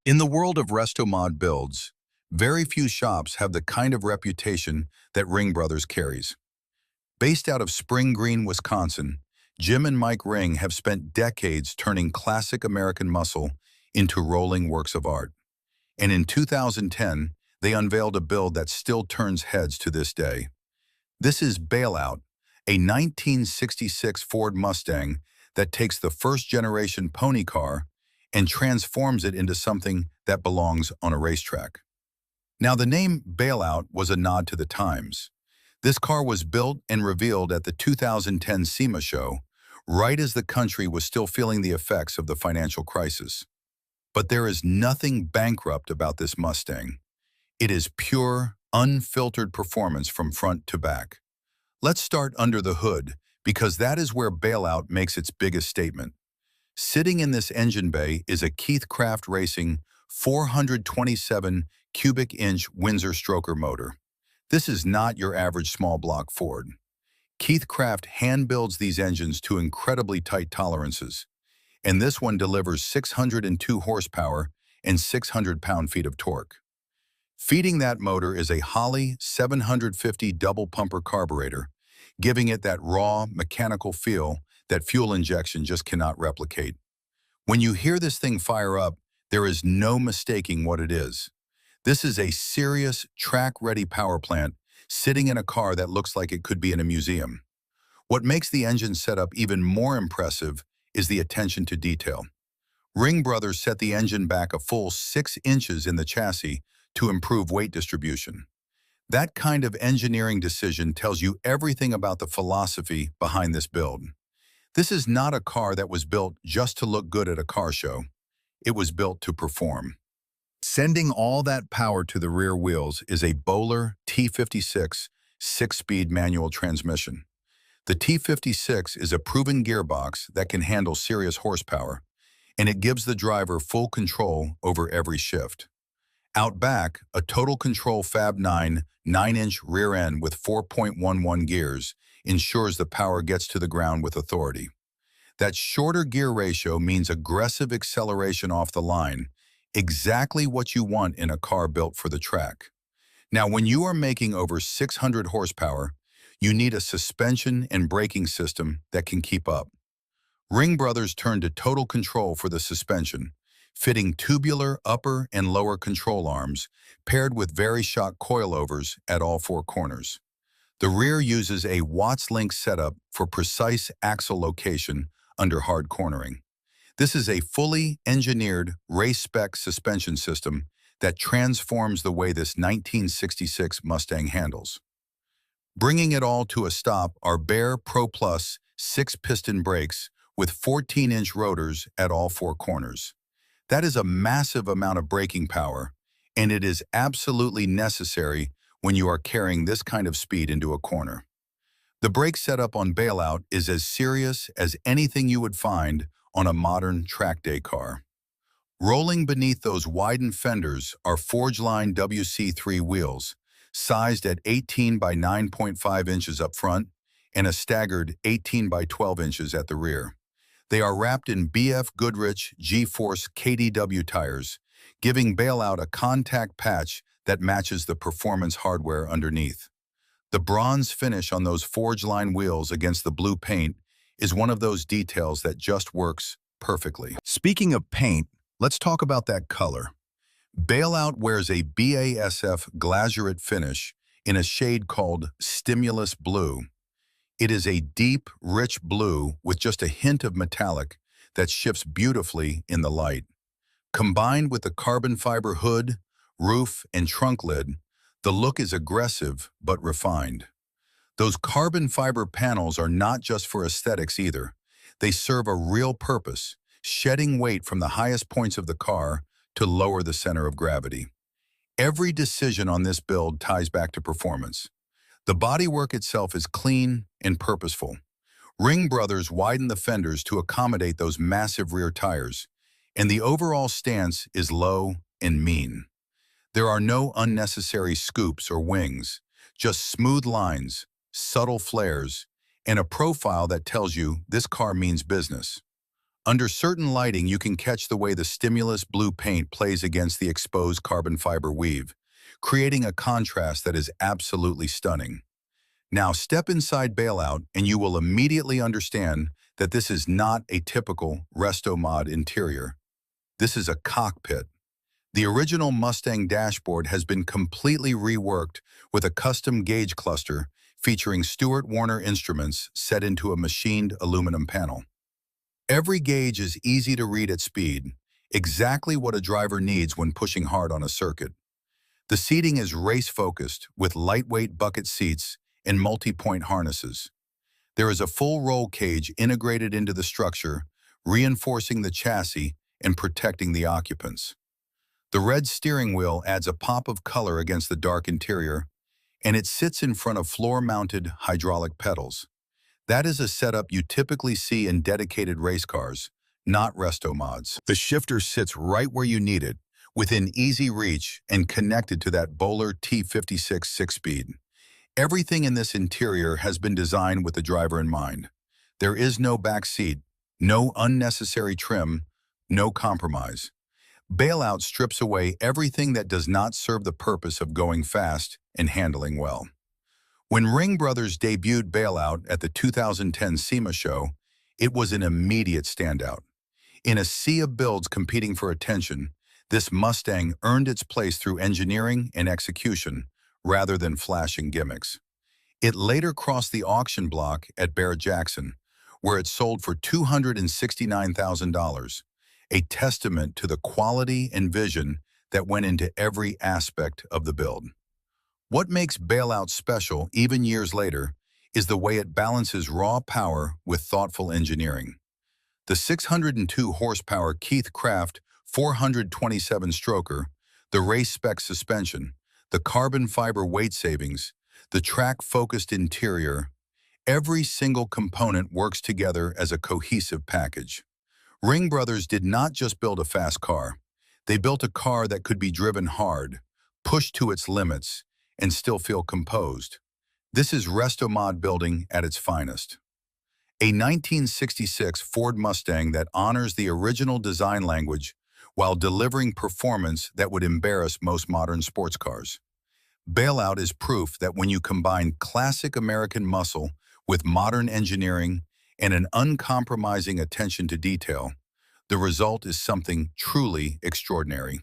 In the world of Restomod builds, very few shops have the kind of reputation that Ring Brothers carries. Based out of Spring Green, Wisconsin, Jim and Mike Ring have spent decades turning classic American muscle into rolling works of art. And in 2010, they unveiled a build that still turns heads to this day. This is BAILOUT, a 1966 Ford Mustang that takes the first-generation pony car and transforms it into something that belongs on a racetrack. Now, the name BAILOUT was a nod to the times. This car was built and revealed at the 2010 SEMA Show, right as the country was still feeling the effects of the financial crisis. But there is nothing bankrupt about this Mustang. It is pure, unfiltered performance from front to back. Let's start under the hood, because that is where BAILOUT makes its biggest statement. Sitting in this engine bay is a Keith Craft Racing 427 cubic inch Windsor stroker motor. This is not your average small block Ford. Keith Craft hand builds these engines to incredibly tight tolerances, and this one delivers 602 horsepower and 600 pound-feet of torque. Feeding that motor is a Holley 750 double pumper carburetor, giving it that raw, mechanical feel that fuel injection just cannot replicate. When you hear this thing fire up, there is no mistaking what it is. This is a serious, track-ready power plant sitting in a car that looks like it could be in a museum. What makes the engine setup even more impressive is the attention to detail. Ring Brothers set the engine back a full 6 inches in the chassis to improve weight distribution. That kind of engineering decision tells you everything about the philosophy behind this build. This is not a car that was built just to look good at a car show. It was built to perform. Sending all that power to the rear wheels is a Bowler T56 6-speed manual transmission. The T56 is a proven gearbox that can handle serious horsepower, and it gives the driver full control over every shift. Out back, a Total Control Fab9 9-inch rear end with 4.11 gears ensures the power gets to the ground with authority. That shorter gear ratio means aggressive acceleration off the line, exactly what you want in a car built for the track. Now, when you are making over 600 horsepower, you need a suspension and braking system that can keep up. Ring Brothers turned to Total Control for the suspension, fitting tubular upper and lower control arms paired with VariShock coilovers at all 4 corners. The rear uses a Watts-Link setup for precise axle location under hard cornering. This is a fully engineered race-spec suspension system that transforms the way this 1966 Mustang handles. Bringing it all to a stop are Baer Pro Plus 6-piston brakes with 14-inch rotors at all 4 corners. That is a massive amount of braking power, and it is absolutely necessary when you are carrying this kind of speed into a corner. The brake setup on BAILOUT is as serious as anything you would find on a modern track day car. Rolling beneath those widened fenders are Forgeline WC3 wheels, sized at 18 by 9.5 inches up front and a staggered 18 by 12 inches at the rear. They are wrapped in BFGoodrich G-Force KDW tires, giving BAILOUT a contact patch that matches the performance hardware underneath. The bronze finish on those Forgeline wheels against the blue paint is one of those details that just works perfectly. Speaking of paint, let's talk about that color. BAILOUT wears a BASF Glasurit finish in a shade called Stimulus Blue. It is a deep, rich blue with just a hint of metallic that shifts beautifully in the light. Combined with the carbon fiber hood, roof, and trunk lid, the look is aggressive but refined. Those carbon fiber panels are not just for aesthetics either. They serve a real purpose, shedding weight from the highest points of the car to lower the center of gravity. Every decision on this build ties back to performance. The bodywork itself is clean and purposeful. Ring Brothers widened the fenders to accommodate those massive rear tires, and the overall stance is low and mean. There are no unnecessary scoops or wings, just smooth lines, subtle flares, and a profile that tells you this car means business. Under certain lighting, you can catch the way the stimulus blue paint plays against the exposed carbon fiber weave, creating a contrast that is absolutely stunning. Now step inside Bailout and you will immediately understand that this is not a typical Restomod interior. This is a cockpit. The original Mustang dashboard has been completely reworked with a custom gauge cluster featuring Stewart Warner instruments set into a machined aluminum panel. Every gauge is easy to read at speed, exactly what a driver needs when pushing hard on a circuit. The seating is race-focused with lightweight bucket seats and multi-point harnesses. There is a full roll cage integrated into the structure, reinforcing the chassis and protecting the occupants. The red steering wheel adds a pop of color against the dark interior, and it sits in front of floor-mounted hydraulic pedals. That is a setup you typically see in dedicated race cars, not Restomods. The shifter sits right where you need it, within easy reach and connected to that Bowler T56 6-speed. Everything in this interior has been designed with the driver in mind. There is no back seat, no unnecessary trim, no compromise. Bailout strips away everything that does not serve the purpose of going fast and handling well. When Ring Brothers debuted Bailout at the 2010 SEMA Show, it was an immediate standout. In a sea of builds competing for attention, this Mustang earned its place through engineering and execution, rather than flashing gimmicks. It later crossed the auction block at Barrett-Jackson, where it sold for $269,000, a testament to the quality and vision that went into every aspect of the build. What makes Bailout special, even years later, is the way it balances raw power with thoughtful engineering. The 602 horsepower Keith Craft 427 stroker, the race-spec suspension, the carbon fiber weight savings, the track-focused interior, every single component works together as a cohesive package. Ring Brothers did not just build a fast car. They built a car that could be driven hard, pushed to its limits, and still feel composed. This is Restomod building at its finest. A 1966 Ford Mustang that honors the original design language while delivering performance that would embarrass most modern sports cars. Bailout is proof that when you combine classic American muscle with modern engineering and an uncompromising attention to detail, the result is something truly extraordinary.